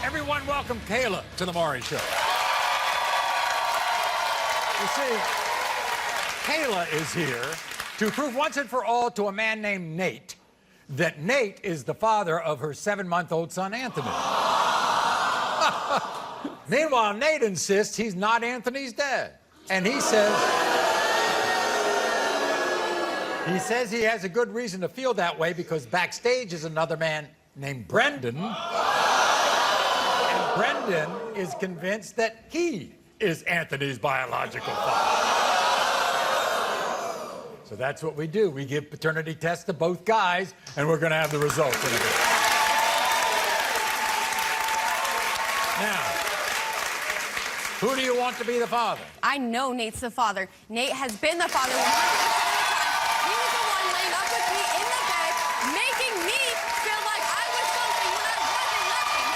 Everyone welcome Kayla to the Maury Show. You see, Kayla is here to prove once and for all to a man named Nate that Nate is the father of her 7-month-old son, Anthony. Meanwhile, Nate insists he's not Anthony's dad. And he says he has a good reason to feel that way because backstage is another man named Brenden. And Brenden is convinced that he is Anthony's biological father. So that's what we do. We give paternity tests to both guys, and we're going to have the results in a bit. Now, who do you want to be the father? I know Nate's the father. Nate has been the father 100% of the time. He was the one laying up with me in the bed, making me feel like I was something when I wasn't nothing.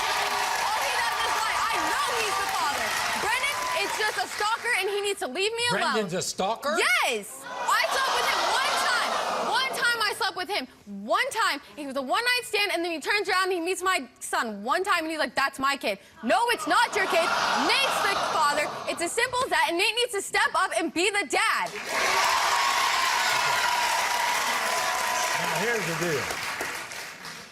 All he does is lie. I know he's the father. Brenden is just a stalker, and he needs to leave me alone. Brendan's a stalker? Yes! I slept with him one time. One time I slept with him. One time. He was a one-night stand, and then he turns around and he meets my son one time, and he's like, that's my kid. No, it's not your kid. Nate's the father. It's as simple as that, and Nate needs to step up and be the dad. Now, here's the deal.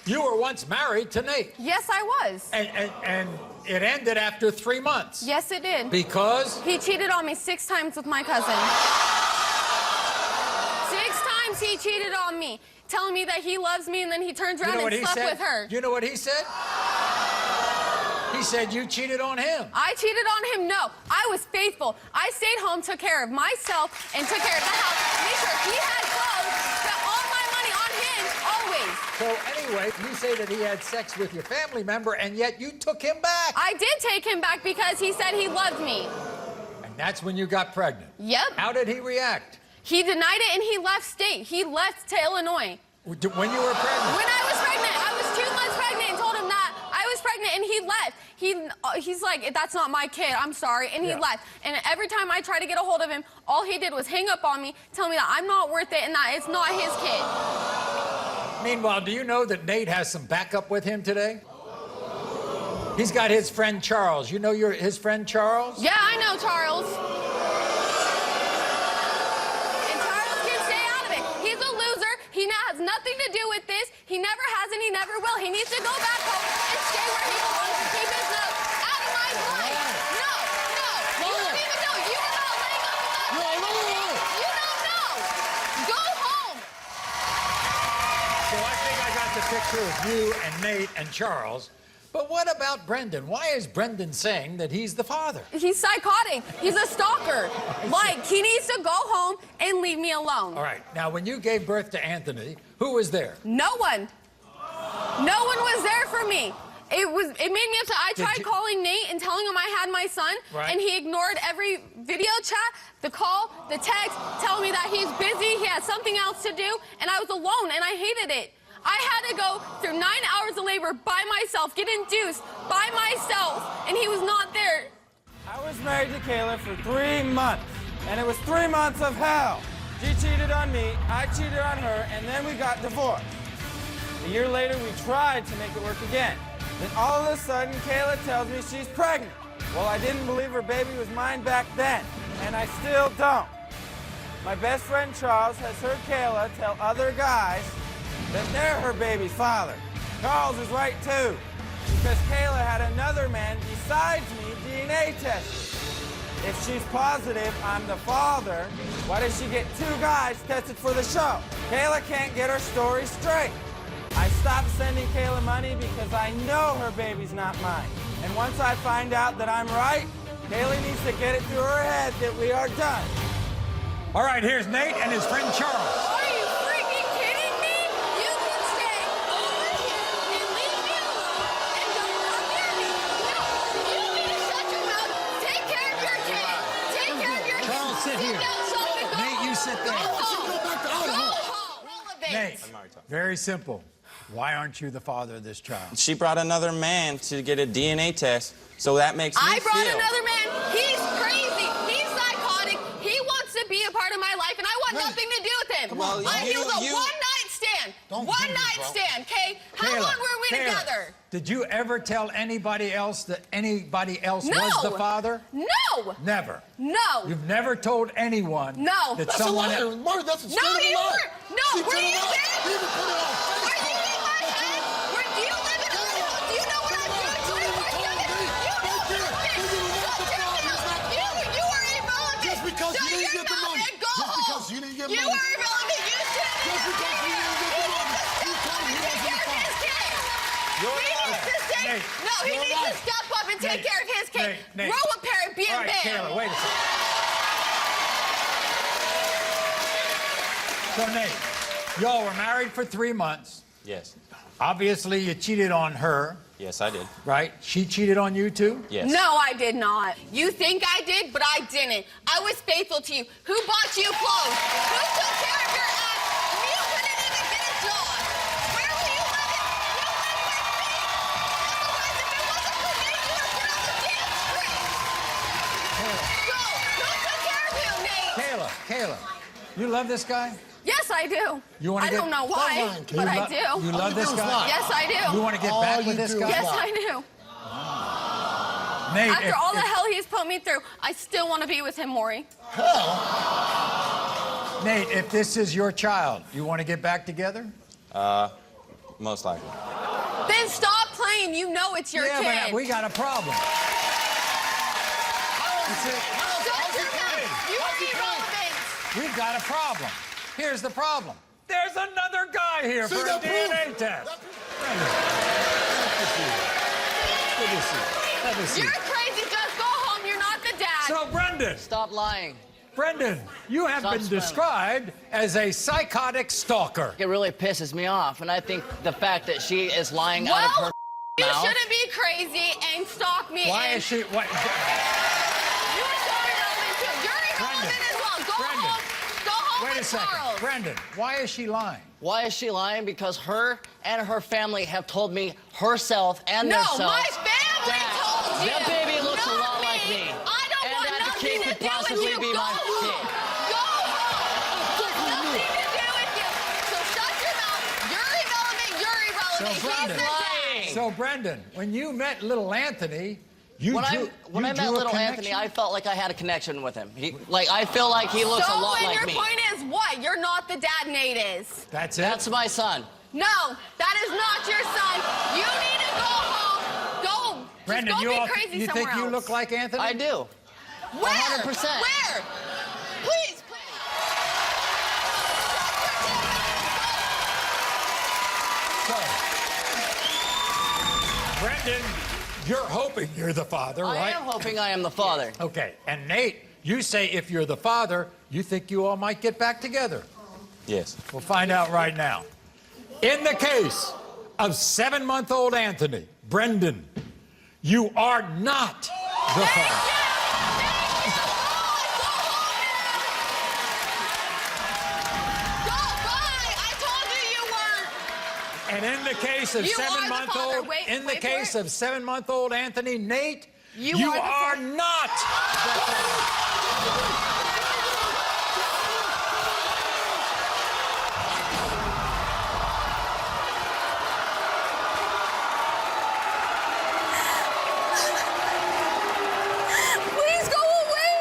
You were once married to Nate. Yes, I was. And it ended after 3 months. Yes, it did. Because? He cheated on me 6 times with my cousin. 6 times he cheated on me, telling me that he loves me, and then he turns around and slept with her. You know what he said? He said you cheated on him. I cheated on him? No. I was faithful. I stayed home, took care of myself, and took care of the house. Made sure he had clothes, spent all my money on him, always. So anyway, you say that he had sex with your family member, and yet you took him back. I did take him back because he said he loved me. And that's when you got pregnant. Yep. How did he react? He denied it, and he left state. He left to Illinois. When you were pregnant? When I was pregnant. I was 2 months pregnant and told him that I was pregnant, and he left. He's like, that's not my kid, I'm sorry, and he left. And every time I tried to get a hold of him, all he did was hang up on me, tell me that I'm not worth it and that it's not his kid. Meanwhile, do you know that Nate has some backup with him today? He's got his friend Charles. You know his friend Charles? Yeah, I know Charles. And Charles can stay out of it. He's a loser. He now has nothing to do with this. He never has and he never will. He needs to go back home and stay where he belongs and keep his nose out of my life. No. You don't even know. You were not laying up with that. You don't know. Go home. So I think I got the picture of you and Nate and Charles. But what about Brenden? Why is Brenden saying that he's the father? He's psychotic. He's a stalker. Like, he needs to go home and leave me alone. All right. Now, when you gave birth to Anthony, who was there? No one. No one was there for me. It made me upset. I tried calling Nate and telling him I had my son, and he ignored every video chat, the call, the text, telling me that he's busy, he had something else to do, and I was alone, and I hated it. I had to go through 9 hours of labor by myself, get induced by myself, and he was not there. I was married to Kayla for 3 months, and it was 3 months of hell. She cheated on me, I cheated on her, and then we got divorced. A year later, we tried to make it work again. Then all of a sudden, Kayla tells me she's pregnant. Well, I didn't believe her baby was mine back then, and I still don't. My best friend Charles has heard Kayla tell other guys that they're her baby's father. Charles is right too, because Kayla had another man besides me DNA tested. If she's positive I'm the father, why does she get 2 guys tested for the show? Kayla can't get her story straight. I stopped sending Kayla money because I know her baby's not mine. And once I find out that I'm right, Kayla needs to get it through her head that we are done. All right, here's Nate and his friend Charles. Are you freaking kidding me? You can stay over here and leave me alone and don't come near me. No, you need to shut your mouth. Take care of your kid. Take care of your kid. Charles, sit here. Down, shut and go Nate, you sit there. Go home. Go home. Relevant. Nate, very simple. Why aren't you the father of this child? She brought another man to get a DNA test, so that makes me I brought feel... another man. He's crazy. He's psychotic. He wants to be a part of my life, and I want nothing to do with him. Well, he was a you- one-night stand. One night stand, okay? How long were we together? Did you ever tell anybody else that anybody else No. was the father? No. Never. No. You've never told anyone No. that That's someone a liar. Maury, that's a No, straight you lie. weren't. No, She were told you a lie. there? You even put it on Were you in my head? Do you live in a house? Do you know what I'm doing 24/7? You know everything. Shut your mouth. You are irrelevant. Just because Shut you didn't your get the mouth money. and go Just home. because you didn't get You money. are irrelevant. You shouldn't Just because you didn't get the money. You told me he wasn't the father. He needs to stay. Nate, No, he you're needs to right. step up and take Nate, care of his kid. Nate. Grow a pair and be All a right, man. Kayla, wait a second. So, Nate, y'all were married for 3 months. Yes. Obviously, you cheated on her, Yes, I did. right? She cheated on you, too? Yes. No, I did not. You think I did, but I didn't. I was faithful to you. Who bought you clothes? Who took care of your ass? You couldn't even get a job. Where were you living? You lived with me. Otherwise, if it wasn't for me, you would have been on the damn street. Go. Who took care of you, Nate? Kayla, you love this guy? Yes, I do. You wanna I get- don't know why, lying, but I You do. love this do is guy? lie. Yes, I do. You want to get All back you with this do is guy? Yes, lie. I do. Nate, After all the hell he's put me through, I still want to be with him, Maury. Nate, if this is your child, you want to get back together? Most likely. Then stop playing. You know it's your Yeah, kid. but we got a problem. Shut your mouth. You are irrelevant. We've got a problem. Here's the problem. There's another guy here See for a that DNA proof? test. Brenden. Good to see you. Good to see you. You're crazy. Just go home. You're not the dad. So, Brenden, Stop lying. you have Stop been smiling. described as a psychotic stalker. It really pisses me off, and I think the fact that she is lying out of well, her you mouth. shouldn't be crazy and stalk me. Why and is she... What, You are so irrelevant too. You're irrelevant as well. Go Brenden. home. Go home wait a with second. Charles. Brenden, why is she lying? Why is she lying? Because her and her family have told me herself and No, themselves. my family that told you. That baby looks not a lot me. like me. I don't and want that the nothing kid to could do with possibly you. be Go my home. kid. Go home. Nothing to do with you. So shut your mouth. You're irrelevant. You're irrelevant. So, He's Brenden. the dad. So, Brenden, when you met little Anthony, you When drew, I met drew a little connection? Anthony, I felt like I had a connection with him. I feel like he looks so a lot and like your me. point is what? You're not the dad Nate is. That's it? That's my son. No, that is not your son. You need to go home. Go. Brenden, Just go you, be crazy you somewhere think you else. look like Anthony? I do. Where? 100%. Where? Please, please. So, Brenden, you're hoping you're the father, I right? am hoping I am the father. Okay, and Nate, you say if you're the father, you think you all might get back together. Yes. We'll find out right now. In the case of 7-month-old Anthony, Brenden, you are not the father. And in the case of You are the father. 7-month-old, Wait, in the wait for case it. of 7-month-old Anthony, Nate, You you are the are father. not the father. Please go away.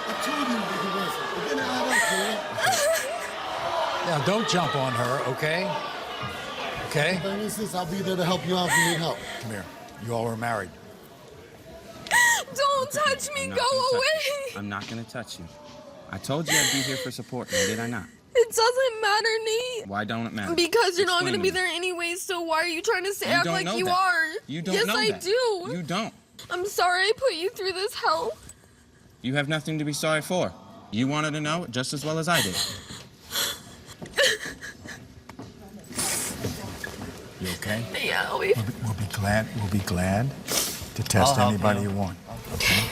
I told you he wasn't. It didn't add up, Kayla. Now, don't jump on her, okay? Okay? The thing is this, I'll be there to help you out if you need help. Come here. You all were married. Don't touch me. I'm not Go gonna touch away. you. I'm not gonna touch you. I told you I'd be here for support, now did I not? It doesn't matter, Nate. Why don't it matter? Because you're not Explain going to be me. there anyways, so why are you trying to say You act don't like know you that. are? You don't yes, know I that. do. You don't. I'm sorry I put you through this hell. You have nothing to be sorry for. You wanted to know it just as well as I did. You okay? Yeah, I'll be We'll be glad to test help anybody you. you want. Okay?